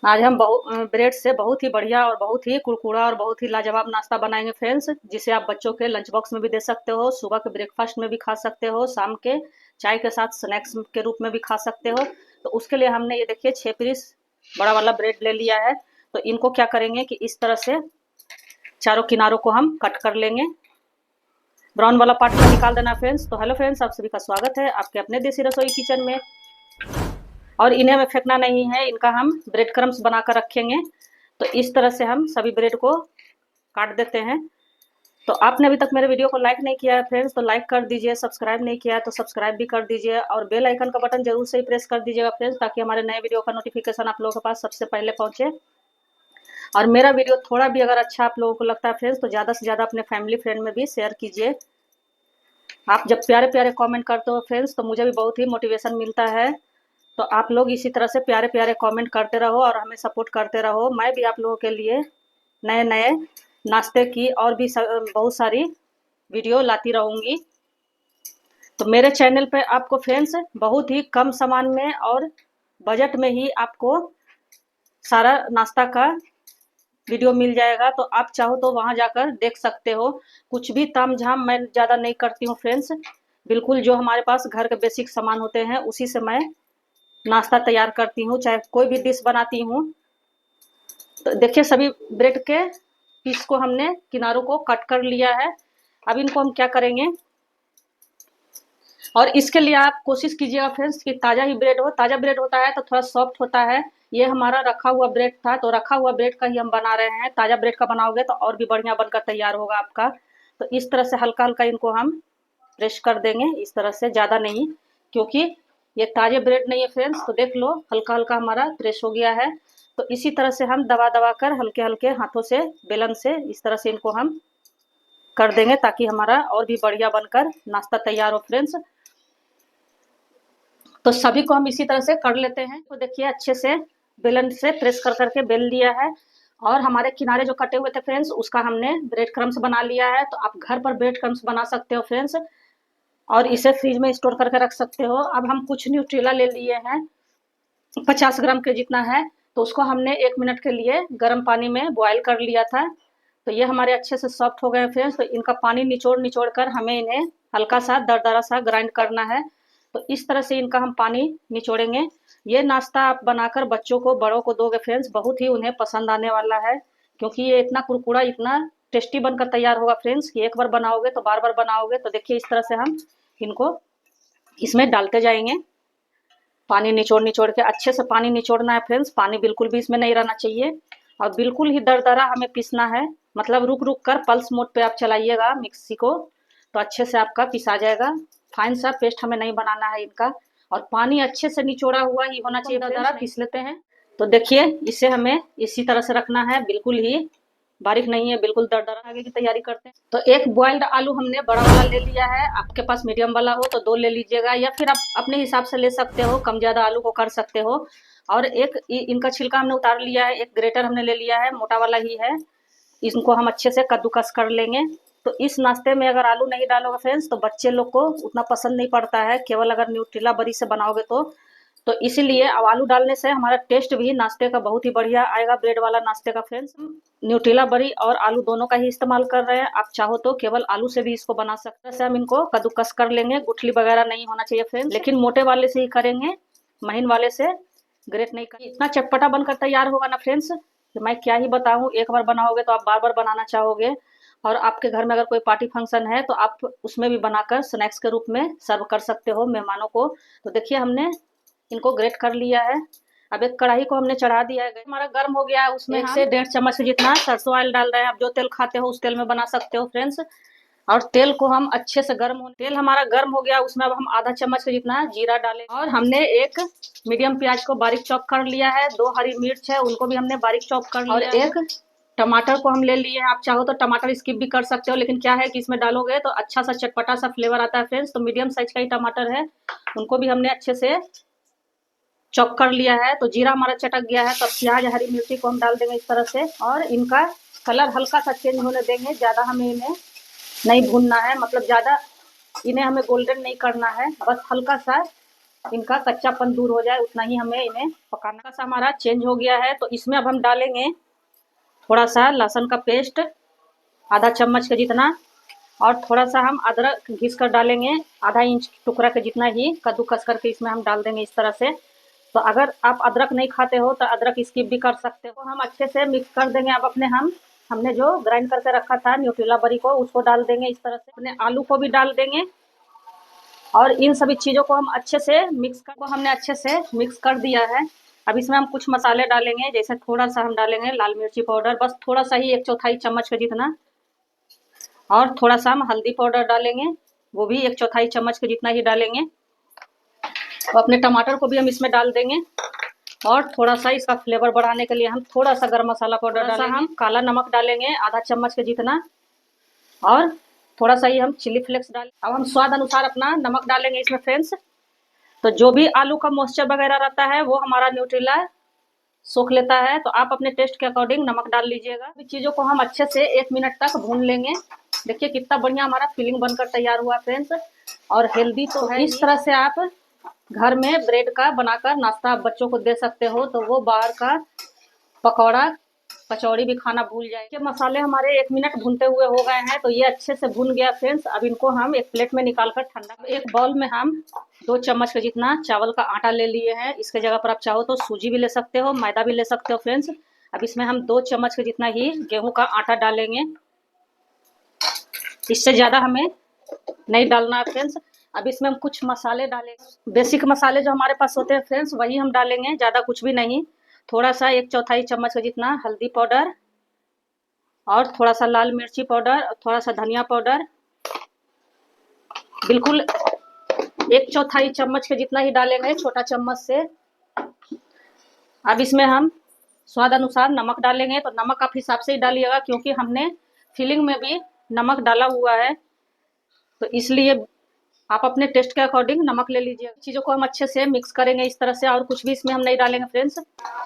आज हम ब्रेड से बहुत ही बढ़िया और बहुत ही कुरकुरा और बहुत ही लाजवाब नाश्ता बनाएंगे फ्रेंड्स, जिसे आप बच्चों के लंच बॉक्स में भी दे सकते हो, सुबह के ब्रेकफास्ट में भी खा सकते हो, शाम के चाय के साथ स्नैक्स के रूप में भी खा सकते हो। तो उसके लिए हमने ये देखिए 6 पीस बड़ा वाला ब्रेड ले लिया है। तो इनको क्या करेंगे कि इस तरह से चारों किनारों को हम कट कर लेंगे। ब्राउन वाला पार्ट को निकाल देना फ्रेंड्स। तो हेलो फ्रेंड्स, आप सभी का स्वागत है आपके अपने देसी रसोई किचन में। और इन्हें हमें फेंकना नहीं है, इनका हम ब्रेड क्रम्स बनाकर रखेंगे। तो इस तरह से हम सभी ब्रेड को काट देते हैं। तो आपने अभी तक मेरे वीडियो को लाइक नहीं किया है फ्रेंड्स, तो लाइक कर दीजिए। सब्सक्राइब नहीं किया है तो सब्सक्राइब भी कर दीजिए, और बेल आइकन का बटन जरूर से ही प्रेस कर दीजिएगा फ्रेंड्स, ताकि हमारे नए वीडियो का नोटिफिकेशन आप लोगों के पास सबसे पहले पहुंचे। और मेरा वीडियो थोड़ा भी अगर अच्छा आप लोगों को लगता है फ्रेंड्स, तो ज़्यादा से ज़्यादा अपने फैमिली फ्रेंड में भी शेयर कीजिए। आप जब प्यारे प्यारे कमेंट करते हो फ्रेंड्स, तो मुझे भी बहुत ही मोटिवेशन मिलता है। तो आप लोग इसी तरह से प्यारे प्यारे कमेंट करते रहो और हमें सपोर्ट करते रहो। मैं भी आप लोगों के लिए नए नए नाश्ते की और भी बहुत सारी वीडियो लाती रहूँगी। तो मेरे चैनल पे आपको फ्रेंड्स बहुत ही कम सामान में और बजट में ही आपको सारा नाश्ता का वीडियो मिल जाएगा। तो आप चाहो तो वहाँ जाकर देख सकते हो। कुछ भी तामझाम मैं ज़्यादा नहीं करती हूँ फ्रेंड्स, बिल्कुल जो हमारे पास घर के बेसिक सामान होते हैं उसी से मैं नाश्ता तैयार करती हूँ, चाहे कोई भी डिश बनाती हूँ। तो देखिए सभी ब्रेड के पीस को हमने किनारों को कट कर लिया है। अब इनको हम क्या करेंगे, और इसके लिए आप कोशिश कीजिएगा फ्रेंड्स कि ताज़ा ही ब्रेड हो। ताज़ा ब्रेड होता है तो थोड़ा सॉफ्ट होता है। ये हमारा रखा हुआ ब्रेड था, तो रखा हुआ ब्रेड का ही हम बना रहे हैं। ताज़ा ब्रेड का बनाओगे तो और भी बढ़िया बनकर तैयार होगा आपका। तो इस तरह से हल्का हल्का इनको हम प्रेस कर देंगे, इस तरह से, ज़्यादा नहीं, क्योंकि ये ताज़े ब्रेड नहीं है फ्रेंड्स। तो देख लो हल्का हल्का हमारा प्रेस हो गया है। तो इसी तरह से हम दबा दबा कर हल्के हल्के हाथों से, बेलन से इस तरह से इनको हम कर देंगे, ताकि हमारा और भी बढ़िया बनकर नाश्ता तैयार हो फ्रेंड्स। तो सभी को हम इसी तरह से कर लेते हैं। तो देखिए अच्छे से बेलन से प्रेस कर करके बेल लिया है। और हमारे किनारे जो कटे हुए थे फ्रेंड्स, उसका हमने ब्रेड क्रम्स बना लिया है। तो आप घर पर ब्रेड क्रम्स बना सकते हो फ्रेंड्स, और इसे फ्रिज में स्टोर करके रख सकते हो। अब हम कुछ न्यूट्रेला ले लिए हैं, 50 ग्राम के जितना है। तो उसको हमने 1 मिनट के लिए गर्म पानी में बॉयल कर लिया था। तो ये हमारे अच्छे से सॉफ्ट हो गए फ्रेंड्स। तो इनका पानी निचोड़ निचोड़ कर हमें इन्हें हल्का सा दरदरा सा ग्राइंड करना है। तो इस तरह से इनका हम पानी निचोड़ेंगे। ये नाश्ता आप बनाकर बच्चों को, बड़ों को दोगे फ्रेंड्स, बहुत ही उन्हें पसंद आने वाला है, क्योंकि ये इतना कुरकुरा, इतना टेस्टी बनकर तैयार होगा फ्रेंड्स कि एक बार बनाओगे तो बार बार बनाओगे। तो देखिए इस तरह से हम इनको इसमें डालते जाएंगे। पानी निचोड़ निचोड़ के अच्छे से पानी निचोड़ना है फ्रेंड्स, पानी बिल्कुल भी इसमें नहीं रहना चाहिए। और बिल्कुल ही दरदरा हमें पीसना है, मतलब रुक रुक कर पल्स मोड पे आप चलाइएगा मिक्सी को, तो अच्छे से आपका पिसा जाएगा। फाइन सा पेस्ट हमें नहीं बनाना है इनका। और पानी अच्छे से निचोड़ा हुआ ही होना चाहिए, दरदरा पीस लेते हैं। तो देखिए इसे हमें इसी तरह से रखना है, बिल्कुल ही बारीक नहीं है, बिल्कुल दरदरा। आगे की तैयारी करते हैं। तो एक बॉइल्ड आलू हमने बड़ा वाला ले लिया है। आपके पास मीडियम वाला हो तो 2 ले लीजिएगा, या फिर आप अपने हिसाब से ले सकते हो, कम ज़्यादा आलू को कर सकते हो। और एक इनका छिलका हमने उतार लिया है। एक ग्रेटर हमने ले लिया है, मोटा वाला ही है। इनको हम अच्छे से कद्दूकस कर लेंगे। तो इस नाश्ते में अगर आलू नहीं डालोगे फ्रेंड्स, तो बच्चे लोग को उतना पसंद नहीं पड़ता है, केवल अगर न्यूट्रेला बरी से बनाओगे तो इसीलिए अब आलू डालने से हमारा टेस्ट भी नाश्ते का बहुत ही बढ़िया आएगा, ब्रेड वाला नाश्ते का फ्रेंड्स। न्यूट्रेला बरी और आलू दोनों का ही इस्तेमाल कर रहे हैं। आप चाहो तो केवल आलू से भी इसको बना सकते हैं। हम इनको कद्दूकस कर लेंगे, गुठली वगैरह नहीं होना चाहिए फ्रेंड्स, लेकिन मोटे वाले से ही करेंगे, महीन वाले से ग्रेट नहीं करेंगे। इतना चटपटा बनकर तैयार होगा ना फ्रेंड्स कि मैं क्या ही बताऊँ। एक बार बनाओगे तो आप बार बार बनाना चाहोगे। और आपके घर में अगर कोई पार्टी फंक्शन है तो आप उसमें भी बनाकर स्नैक्स के रूप में सर्व कर सकते हो मेहमानों को। तो देखिए हमने इनको ग्रेट कर लिया है। अब एक कढ़ाई को हमने चढ़ा दिया है, हमारा गर्म हो गया है। उसमें 1 से 1.5 चम्मच जितना सरसों ऑयल डाल रहे हैं। आप जो तेल खाते हो उस तेल में बना सकते हो फ्रेंड्स। और तेल को हम अच्छे से तेल हमारा गर्म हो गया, उसमें अब हम आधा चम्मच से जितना जीरा डालें। और हमने एक मीडियम प्याज को बारीक चॉप कर लिया है। 2 हरी मिर्च है, उनको भी हमने बारीक चॉप कर लिया। और एक टमाटर को हम ले लिए हैं। आप चाहो तो टमाटर स्किप भी कर सकते हो, लेकिन क्या है कि इसमें डालोगे तो अच्छा सा चटपटा सा फ्लेवर आता है फ्रेंड्स। तो मीडियम साइज का ही टमाटर है, उनको भी हमने अच्छे से चॉप कर लिया है। तो जीरा हमारा चटक गया है, तो प्याज हरी मिर्ची को हम डाल देंगे इस तरह से। और इनका कलर हल्का सा चेंज होने देंगे, ज़्यादा हमें इन्हें नहीं भूनना है, मतलब ज़्यादा इन्हें हमें गोल्डन नहीं करना है, बस हल्का सा इनका कच्चापन दूर हो जाए उतना ही हमें इन्हें पकाना। सा हमारा चेंज हो गया है, तो इसमें अब हम डालेंगे थोड़ा सा लहसुन का पेस्ट, आधा चम्मच के जितना, और थोड़ा सा हम अदरक घिस कर डालेंगे, आधा इंच टुकड़ा के जितना ही कद्दूकस करके इसमें हम डाल देंगे इस तरह से। तो अगर आप अदरक नहीं खाते हो तो अदरक स्किप भी कर सकते हो। हम अच्छे से मिक्स कर देंगे। अब अपने हमने जो ग्राइंड करके रखा था न्यूट्रेला बरी को, उसको डाल देंगे इस तरह से। अपने आलू को भी डाल देंगे और इन सभी चीज़ों को हम अच्छे से हमने अच्छे से मिक्स कर दिया है। अब इसमें हम कुछ मसाले डालेंगे, जैसे थोड़ा सा हम डालेंगे लाल मिर्ची पाउडर, बस थोड़ा सा ही, 1/4 चम्मच के जितना, और थोड़ा सा हम हल्दी पाउडर डालेंगे, वो भी 1/4 चम्मच के जितना ही डालेंगे। तो अपने टमाटर को भी हम इसमें डाल देंगे, और थोड़ा सा इसका फ्लेवर बढ़ाने के लिए हम थोड़ा सा गरम मसाला पाउडर डालेंगे। हम काला नमक डालेंगे आधा चम्मच के जितना, और थोड़ा सा ही हम चिली फ्लेक्स डालें। अब हम स्वाद अनुसार अपना नमक डालेंगे इसमें फ्रेंड्स। तो जो भी आलू का मॉइस्चर वगैरह रहता है वो हमारा न्यूट्रेला सोख लेता है, तो आप अपने टेस्ट के अकॉर्डिंग नमक डाल लीजिएगा। चीज़ों को हम अच्छे से 1 मिनट तक भून लेंगे। देखिए कितना बढ़िया हमारा फिलिंग बनकर तैयार हुआ फ्रेंड्स, और हेल्दी तो है। इस तरह से आप घर में ब्रेड का बनाकर नाश्ता बच्चों को दे सकते हो, तो वो बाहर का पकौड़ा कचौड़ी भी खाना भूल जाएंगे। मसाले हमारे 1 मिनट भूनते हुए हो गए हैं, तो ये अच्छे से भून गया फ्रेंड्स। अब इनको हम एक प्लेट में निकाल कर ठंडा, एक बाउल में हम 2 चम्मच के जितना चावल का आटा ले लिए हैं। इसके जगह पर आप चाहो तो सूजी भी ले सकते हो, मैदा भी ले सकते हो फ्रेंड्स। अब इसमें हम 2 चम्मच के जितना ही गेहूं का आटा डालेंगे, इससे ज़्यादा हमें नहीं डालना है फ्रेंड्स। अब इसमें हम कुछ मसाले डालेंगे, बेसिक मसाले जो हमारे पास होते हैं फ्रेंड्स, वही हम डालेंगे, ज़्यादा कुछ भी नहीं। थोड़ा सा 1/4 चम्मच का जितना हल्दी पाउडर, और थोड़ा सा लाल मिर्ची पाउडर, और थोड़ा सा धनिया पाउडर, बिल्कुल 1/4 चम्मच के जितना ही डालेंगे, छोटा चम्मच से। अब इसमें हम स्वाद अनुसार नमक डालेंगे, तो नमक आप हिसाब से ही डालिएगा, क्योंकि हमने फिलिंग में भी नमक डाला हुआ है, तो इसलिए आप अपने टेस्ट के अकॉर्डिंग नमक ले लीजिए। चीज़ों को हम अच्छे से मिक्स करेंगे इस तरह से, और कुछ भी इसमें हम नहीं डालेंगे फ्रेंड्स।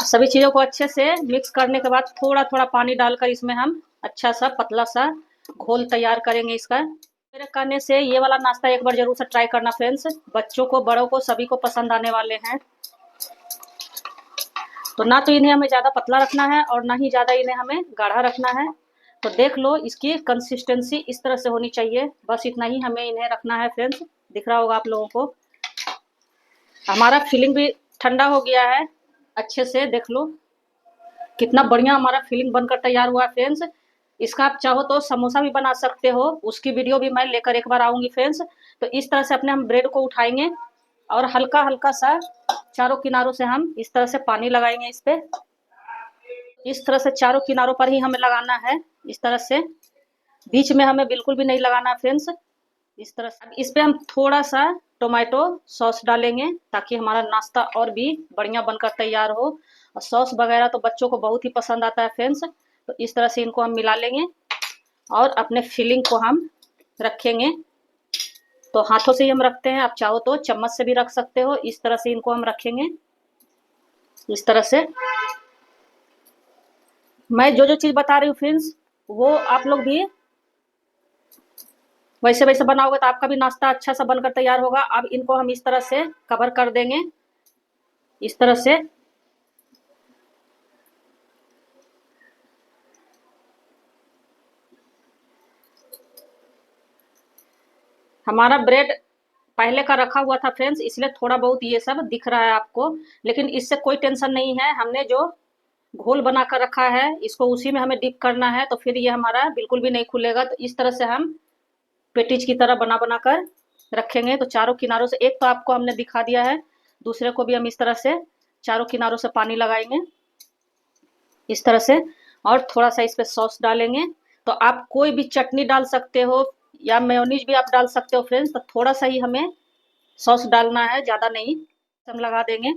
सभी चीज़ों को अच्छे से मिक्स करने के बाद थोड़ा थोड़ा पानी डालकर इसमें हम अच्छा सा पतला सा घोल तैयार करेंगे इसका। मेरे कहने से ये वाला नाश्ता एक बार जरूर से ट्राई करना फ्रेंड्स, बच्चों को बड़ों को सभी को पसंद आने वाले हैं। तो ना तो इन्हें हमें ज़्यादा पतला रखना है और ना ही ज़्यादा इन्हें हमें गाढ़ा रखना है। तो देख लो इसकी कंसिस्टेंसी इस तरह से होनी चाहिए, बस इतना ही हमें इन्हें रखना है फ्रेंड्स। दिख रहा होगा आप लोगों को। हमारा फिलिंग भी ठंडा हो गया है अच्छे से, देख लो कितना बढ़िया हमारा फिलिंग बनकर तैयार हुआ है फ्रेंड्स। इसका आप चाहो तो समोसा भी बना सकते हो, उसकी वीडियो भी मैं लेकर एक बार आऊँगी फ्रेंड्स। तो इस तरह से अपने हम ब्रेड को उठाएंगे, और हल्का हल्का सा चारों किनारों से हम इस तरह से पानी लगाएंगे इस पे। इस तरह से चारों किनारों पर ही हमें लगाना है, इस तरह से, बीच में हमें बिल्कुल भी नहीं लगाना फ्रेंड्स। इस तरह से इस पे हम थोड़ा सा टोमेटो सॉस डालेंगे, ताकि हमारा नाश्ता और भी बढ़िया बनकर तैयार हो। और सॉस वगैरह तो बच्चों को बहुत ही पसंद आता है फ्रेंड्स। तो इस तरह से इनको हम मिला लेंगे, और अपने फिलिंग को हम रखेंगे। तो हाथों से ही हम रखते हैं, आप चाहो तो चम्मच से भी रख सकते हो। इस तरह से इनको हम रखेंगे, इस तरह से। मैं जो जो चीज़ बता रही हूँ फ्रेंड्स, वो आप लोग भी वैसे वैसे बनाओगे तो आपका भी नाश्ता अच्छा सा बनकर तैयार होगा। अब इनको हम इस तरह से कवर कर देंगे, इस तरह से। हमारा ब्रेड पहले का रखा हुआ था फ्रेंड्स, इसलिए थोड़ा बहुत ये सब दिख रहा है आपको, लेकिन इससे कोई टेंशन नहीं है। हमने जो घोल बना कर रखा है इसको उसी में हमें डिप करना है, तो फिर ये हमारा बिल्कुल भी नहीं खुलेगा। तो इस तरह से हम पेटीज की तरह बना बना कर रखेंगे। तो चारों किनारों से, एक तो आपको हमने दिखा दिया है, दूसरे को भी हम इस तरह से चारों किनारों से पानी लगाएंगे इस तरह से, और थोड़ा सा इस पर सॉस डालेंगे। तो आप कोई भी चटनी डाल सकते हो, या मेयोनीज भी आप डाल सकते हो फ्रेंड्स। तो थोड़ा सा ही हमें सॉस डालना है, ज़्यादा नहीं। हम लगा देंगे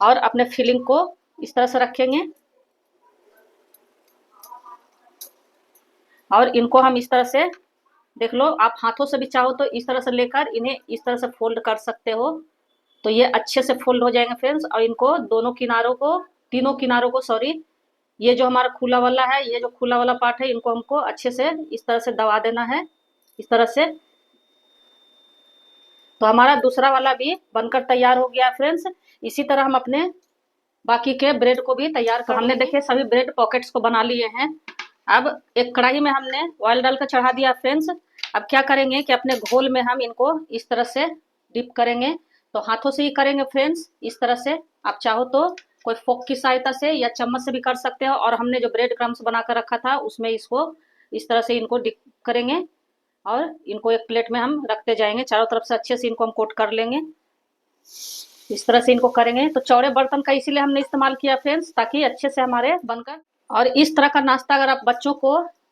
और अपने फिलिंग को इस तरह से रखेंगे, और इनको हम इस तरह से, देख लो आप हाथों से भी चाहो तो इस तरह से लेकर इन्हें इस तरह से फोल्ड कर सकते हो। तो ये अच्छे से फोल्ड हो जाएंगे फ्रेंड्स। और इनको दोनों किनारों को, तीनों किनारों को, सॉरी, ये जो हमारा खुला वाला है, ये जो खुला वाला पार्ट है, इनको हमको अच्छे से इस तरह से दबा देना है, इस तरह से। तो हमारा दूसरा वाला भी बनकर तैयार हो गया फ्रेंड्स। इसी तरह हम अपने बाकी के ब्रेड को भी तैयार कर हमने देखिए सभी ब्रेड पॉकेट्स को बना लिए हैं। अब एक कढ़ाई में हमने ऑयल डालकर चढ़ा दिया फ्रेंड्स। अब क्या करेंगे कि अपने घोल में हम इनको इस तरह से डिप करेंगे। तो हाथों से ही करेंगे फ्रेंड्स, इस तरह से। आप चाहो तो कोई फोक की सहायता से या चम्मच से भी कर सकते हो। और हमने जो ब्रेड क्रम्स बना कर रखा था उसमें इसको इस तरह से इनको डिप करेंगे और इनको एक प्लेट में हम रखते जाएंगे। चारों तरफ से अच्छे से इनको हम कोट कर लेंगे। इस तरह से इनको करेंगे। तो चौड़े बर्तन का इसीलिए हमने इस्तेमाल किया फ्रेंड्स, ताकि अच्छे से हमारे बनकर। और इस तरह का नाश्ता अगर आप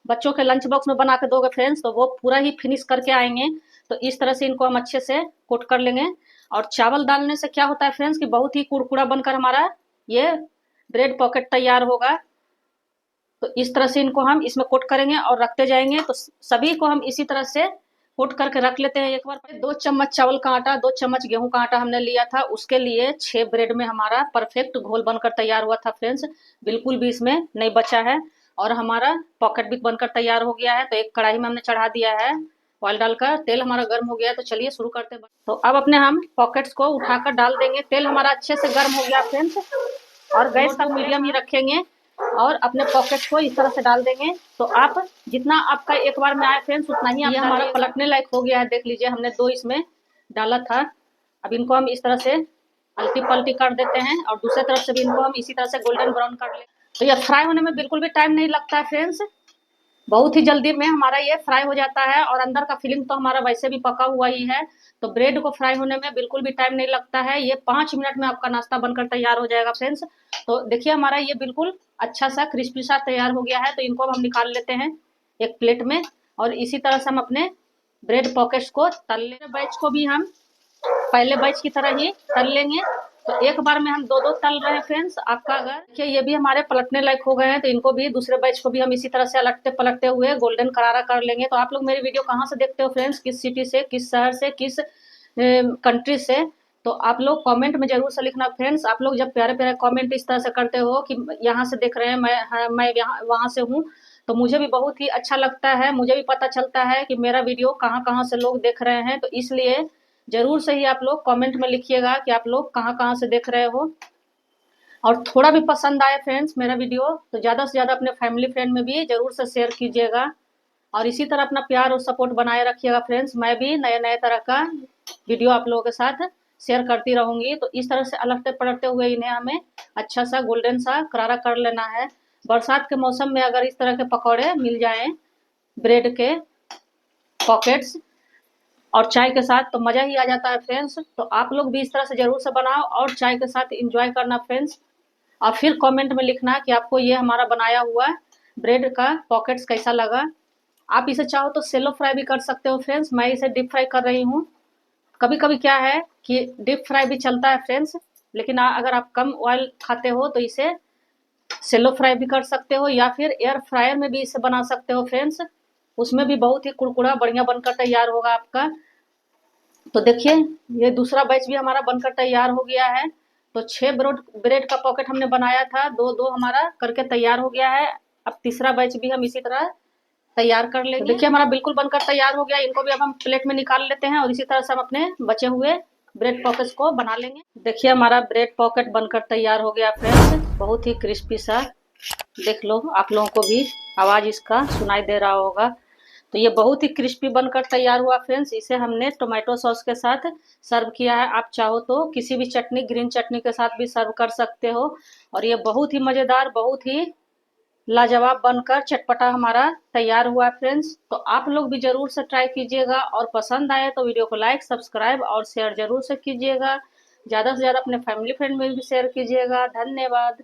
बच्चों के लंच बॉक्स में बना के दोगे फ्रेंड्स, तो वो पूरा ही फिनिश करके आएंगे। तो इस तरह से इनको हम अच्छे से कोट कर लेंगे। और चावल डालने से क्या होता है फ्रेंड्स कि बहुत ही कुरकुरा बनकर हमारा ये ब्रेड पॉकेट तैयार होगा। तो इस तरह से इनको हम इसमें कोट करेंगे और रखते जाएंगे। तो सभी को हम इसी तरह से कोट करके रख लेते हैं। एक बार 2 चम्मच चावल का आटा, 2 चम्मच गेहूं का आटा हमने लिया था। उसके लिए 6 ब्रेड में हमारा परफेक्ट घोल बनकर तैयार हुआ था फ्रेंड्स। बिल्कुल भी इसमें नहीं बचा है। और हमारा पॉकेट भी बनकर तैयार हो गया है। तो एक कढ़ाई में हमने चढ़ा दिया है ऑयल डालकर। तेल हमारा गर्म हो गया है। तो चलिए शुरू करते हैं। तो अब अपने हम पॉकेट्स को उठाकर डाल देंगे। तेल हमारा अच्छे से गर्म हो गया फ्रेंड्स। और गैस का मीडियम ही रखेंगे और अपने पॉकेट को इस तरह से डाल देंगे। तो आप जितना आपका एक बार में आए फ्रेंड्स उतना ही। ये हमारा पलटने लायक हो गया है। देख लीजिए हमने 2 इसमें डाला था। अब इनको हम इस तरह से अल्टी पल्टी कर देते हैं और दूसरे तरफ से भी इनको हम इसी तरह से गोल्डन ब्राउन कर ले। तो ये फ्राई होने में बिल्कुल भी टाइम नहीं लगता है फ्रेंड्स। बहुत ही जल्दी में हमारा ये फ्राई हो जाता है। और अंदर का फीलिंग तो हमारा वैसे भी पका हुआ ही है। तो ब्रेड को फ्राई होने में बिल्कुल भी टाइम नहीं लगता है। ये 5 मिनट में आपका नाश्ता बनकर तैयार हो जाएगा फ्रेंड्स। तो देखिए हमारा ये बिल्कुल अच्छा सा क्रिस्पी सा तैयार हो गया है। तो इनको हम निकाल लेते हैं एक प्लेट में। और इसी तरह से हम अपने ब्रेड पॉकेट्स को तल लेंगे। बैच को भी हम पहले बैच की तरह ही तल लेंगे। तो एक बार में हम 2-2 तल रहे हैं फ्रेंड्स। आपका अगर देखिए ये भी हमारे पलटने लायक हो गए हैं। तो इनको भी दूसरे बैच को भी हम इसी तरह से अलटते पलटते हुए गोल्डन करारा कर लेंगे। तो आप लोग मेरी वीडियो कहाँ से देखते हो फ्रेंड्स, किस सिटी से, किस शहर से, किस कंट्री से, तो आप लोग कमेंट में जरूर से लिखना फ्रेंड्स। आप लोग जब प्यारे प्यारे कमेंट इस तरह से करते हो कि यहाँ से देख रहे हैं, मैं यहाँ वहाँ से हूँ, तो मुझे भी बहुत ही अच्छा लगता है। मुझे भी पता चलता है कि मेरा वीडियो कहाँ कहाँ से लोग देख रहे हैं। तो इसलिए जरूर से ही आप लोग कमेंट में लिखिएगा कि आप लोग कहाँ कहाँ से देख रहे हो। और थोड़ा भी पसंद आए फ्रेंड्स मेरा वीडियो तो ज़्यादा से ज़्यादा अपने फैमिली फ्रेंड में भी जरूर से शेयर कीजिएगा। और इसी तरह अपना प्यार और सपोर्ट बनाए रखिएगा फ्रेंड्स। मैं भी नए नए तरह का वीडियो आप लोगों के साथ शेयर करती रहूँगी। तो इस तरह से अलगते पलटते हुए इन्हें हमें अच्छा सा गोल्डन सा करारा कर लेना है। बरसात के मौसम में अगर इस तरह के पकौड़े मिल जाएं ब्रेड के पॉकेट्स और चाय के साथ तो मज़ा ही आ जाता है फ्रेंड्स। तो आप लोग भी इस तरह से ज़रूर से बनाओ और चाय के साथ इंजॉय करना फ्रेंड्स। और फिर कमेंट में लिखना कि आपको ये हमारा बनाया हुआ ब्रेड का पॉकेट्स कैसा लगा। आप इसे चाहो तो सेलो फ्राई भी कर सकते हो फ्रेंड्स। मैं इसे डीप फ्राई कर रही हूँ। कभी कभी क्या है कि डीप फ्राई भी चलता है फ्रेंड्स, लेकिन अगर आप कम ऑयल खाते हो तो इसे सेलो फ्राई भी कर सकते हो या फिर एयर फ्रायर में भी इसे बना सकते हो फ्रेंड्स। उसमें भी बहुत ही कुरकुरा बढ़िया बनकर तैयार होगा आपका। तो देखिए ये दूसरा बैच भी हमारा बनकर तैयार हो गया है। तो 6 ब्रेड का पॉकेट हमने बनाया था, 2-2 हमारा करके तैयार हो गया है। अब तीसरा बैच भी हम इसी तरह तैयार कर लेंगे। तो देखिए हमारा बिल्कुल बनकर तैयार हो गया। इनको भी अब हम प्लेट में निकाल लेते हैं और इसी तरह से हम अपने बचे हुए ब्रेड पॉकेट्स को बना लेंगे। देखिए हमारा ब्रेड पॉकेट बनकर तैयार हो गया फ्रेंड्स। बहुत ही क्रिस्पी सा, देख लो आप लोगों को भी आवाज़ इसका सुनाई दे रहा होगा। तो ये बहुत ही क्रिस्पी बनकर तैयार हुआ फ्रेंड्स। इसे हमने टोमेटो सॉस के साथ सर्व किया है। आप चाहो तो किसी भी चटनी, ग्रीन चटनी के साथ भी सर्व कर सकते हो। और ये बहुत ही मज़ेदार, बहुत ही लाजवाब बनकर चटपटा हमारा तैयार हुआ फ्रेंड्स। तो आप लोग भी ज़रूर से ट्राई कीजिएगा और पसंद आए तो वीडियो को लाइक, सब्सक्राइब और शेयर ज़रूर से कीजिएगा। ज़्यादा से ज़्यादा अपने फैमिली फ्रेंड में भी शेयर कीजिएगा। धन्यवाद।